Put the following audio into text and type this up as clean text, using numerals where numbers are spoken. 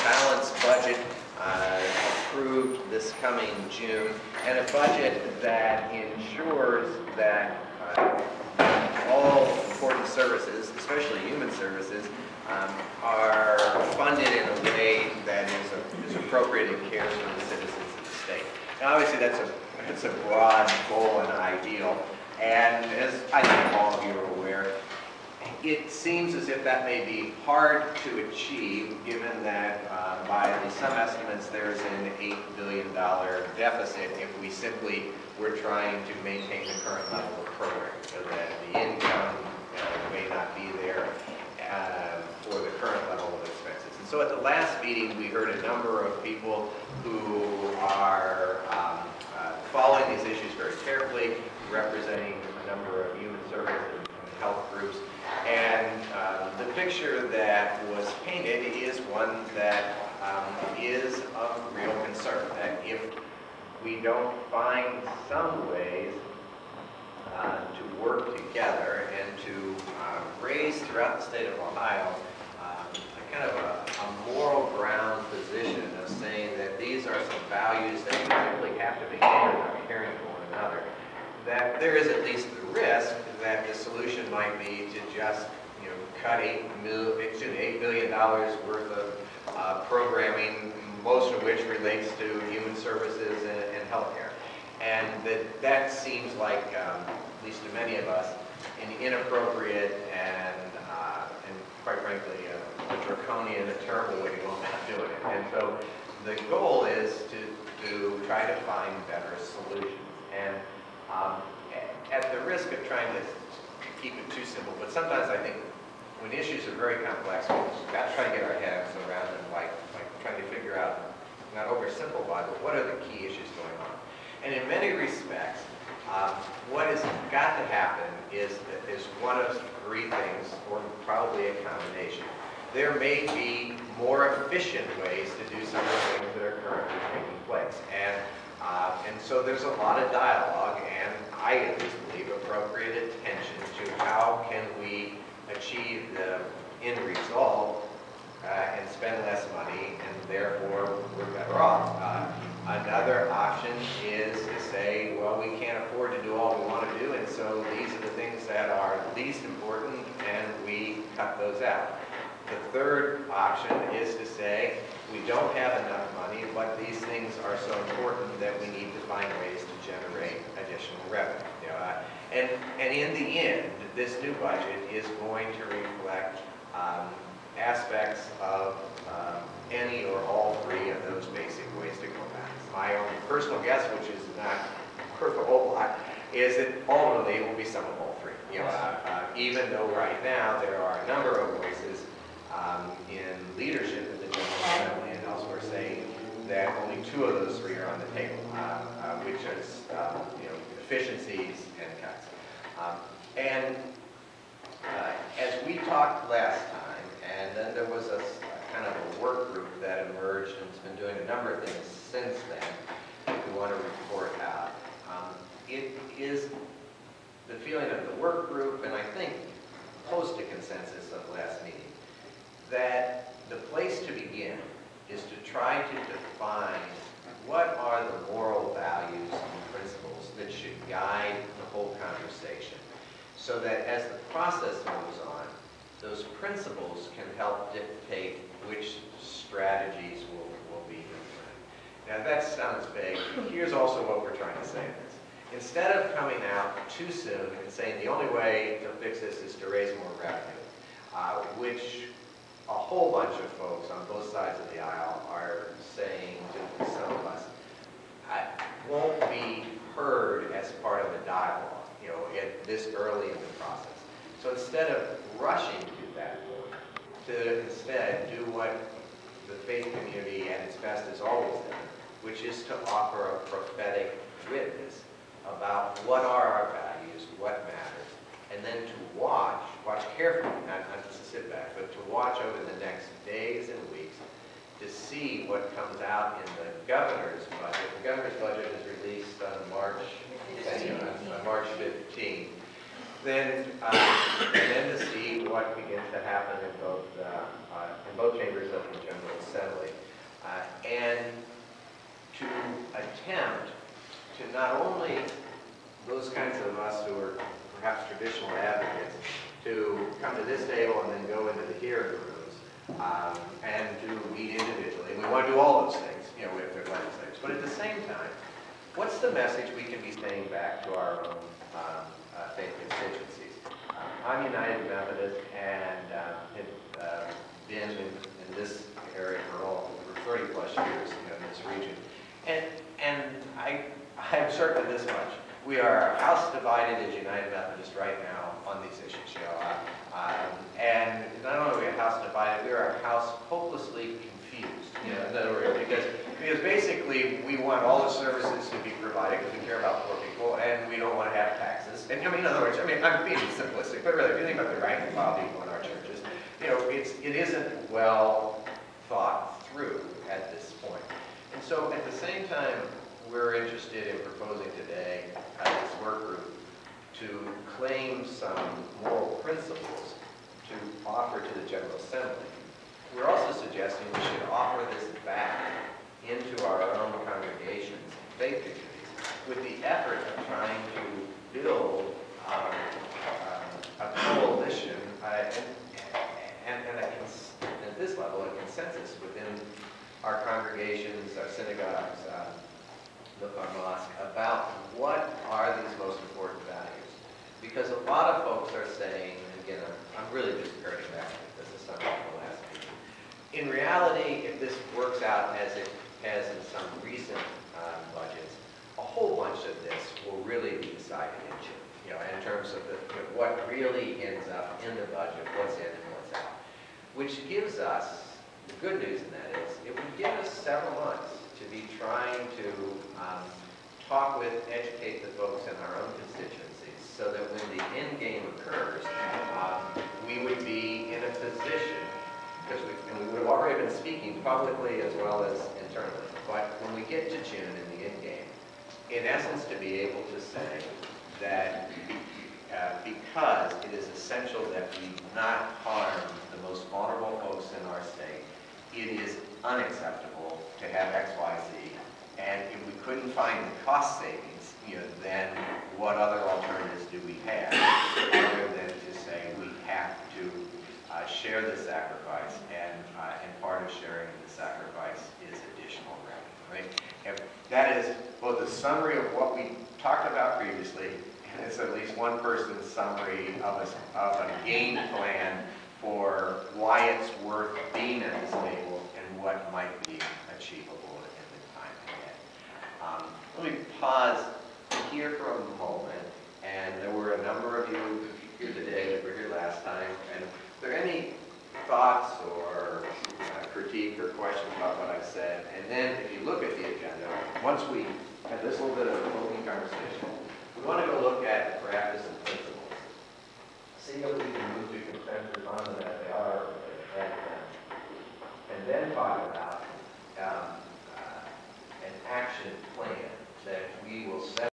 balanced budget approved this coming June, and a budget that ensures that all important services, especially human services, are funded in a way that is appropriate and cares for the citizens of the state. Now, obviously, that's a broad goal and ideal, and as I think all of you are aware, it seems as if that may be hard to achieve, given that by at least some estimates there's an $8 billion deficit if we simply were trying to maintain the current level of programming, so that the income may not be there for the current level of expenses. And so at the last meeting we heard a number of people who are following these issues very carefully, representing a number of human service and health groups. And the picture that was painted is one that is of real concern, that if we don't find some ways to work together and to raise throughout the state of Ohio a kind of a moral ground position of saying that these are some values that we really have to maintain without caring for one another, that there is at least the risk that the solution might be to just cut $8 billion worth of programming, most of which relates to human services and healthcare. And that seems like, at least to many of us, an inappropriate and quite frankly, a draconian, a terrible way to go about doing it. And so the goal is to try to find better solutions. And at the risk of trying to keep it too simple, but sometimes I think when issues are very complex, we've got to try to get our heads around them, like trying to figure out, not oversimplify, but what are the key issues going on. And in many respects, what has got to happen is one of three things, or probably a combination. There may be more efficient ways to do some of the things that are currently taking place. And so there's a lot of dialogue, and I at least believe appropriate attention to how can we achieve the end result and spend less money, and therefore we're better off. Another option is to say, well, we can't afford to do all we want to do, and so these are the things that are least important, and we cut those out. The third option is to say, we don't have enough money, but these things are so important that we need to find ways to generate additional revenue. And in the end, this new budget is going to reflect aspects of any or all three of those basic ways to go about it. My own personal guess, which is not worth a whole lot, is that ultimately it will be some of all three. Even though right now there are a number of voices in leadership at the General Assembly and elsewhere saying that only two of those three are on the table, which is efficiencies and cuts. As we talked last time, and then there was a kind of a work group that emerged and has been doing a number of things since then that we want to report out. It is the feeling of the work group, and I think post a consensus of last meeting, that the place to begin is to try to define what are the moral values and principles that should guide the whole conversation, so that as the process moves on, those principles can help dictate which strategies will be implemented. Now that sounds vague. Here's also what we're trying to say in this. Instead of coming out too soon and saying the only way to fix this is to raise more revenue, which a whole bunch of folks on both sides of the aisle are saying to some of us, won't be heard as part of a dialogue, at this early in the process. So instead of rushing to that point, to instead do what the faith community at its best has always done, which is to offer a prophetic witness about what are our values, what matters, and then to watch carefully, not just to sit back, but to watch over the next days and weeks to see what comes out in the governor's budget. The governor's budget is released on March 15th. Then, and then to see what begins to happen in both chambers of the General Assembly. attempt to not only those kinds of us who are perhaps traditional advocates to come to this table and then go into the hearing rooms and to meet individually. And we want to do all those things, you know, with their legislators. But at the same time, what's the message we can be saying back to our own faith constituencies? I'm United Methodist and have been in this area for 30 plus years, you know, in this region. And I'm certain of this much. We are a house divided as United Methodist right now on these issues. You know, and not only are we a house divided, we are a house hopelessly confused. You know, in other words, because basically we want all the services to be provided because we care about poor people, and we don't want to have taxes. And I mean, in other words, I mean, I'm being simplistic, but really, if you think about the rank and file people in our churches, you know, it isn't well thought through at this point. And so, at the same time, we're interested in proposing today this work group to claim some moral principles to offer to the General Assembly. We're also suggesting we should offer this back into our own congregations and faith communities with the effort of trying to build a coalition and at this level, a consensus within our congregations, our synagogues, our mosque, about what are these most important values. Because a lot of folks are saying, and again, I'm really just parroting back this is something from the last meeting. In reality, if this works out as it has in some recent budgets, a whole bunch of this will really be decided in June. You know, in terms of what really ends up in the budget, what's in and what's out. Which gives us, the good news in that is, it would give us several months to be trying to talk with, educate the folks in our own constituencies so that when the end game occurs, we would be in a position, because we would have already been speaking publicly as well as internally, but when we get to June in the end game, in essence to be able to say that because it is essential that we not harm the most vulnerable folks in our state, it is unacceptable to have X, Y, Z. And if we couldn't find the cost savings, you know, then what other alternatives do we have other than to say we have to share the sacrifice, and part of sharing the sacrifice is additional revenue, right? And that is both a summary of what we talked about previously, and it's at least one person's summary of a game plan for why it's worth being at this table and what might be achievable in the time ahead. Let me pause here for a moment, and there were a number of you here today that were here last time, and are there any thoughts or critique or questions about what I've said? And then if you look at the agenda, once we have this little bit of a open conversation, we want to go look at practice and principles. See if we can move to consensus on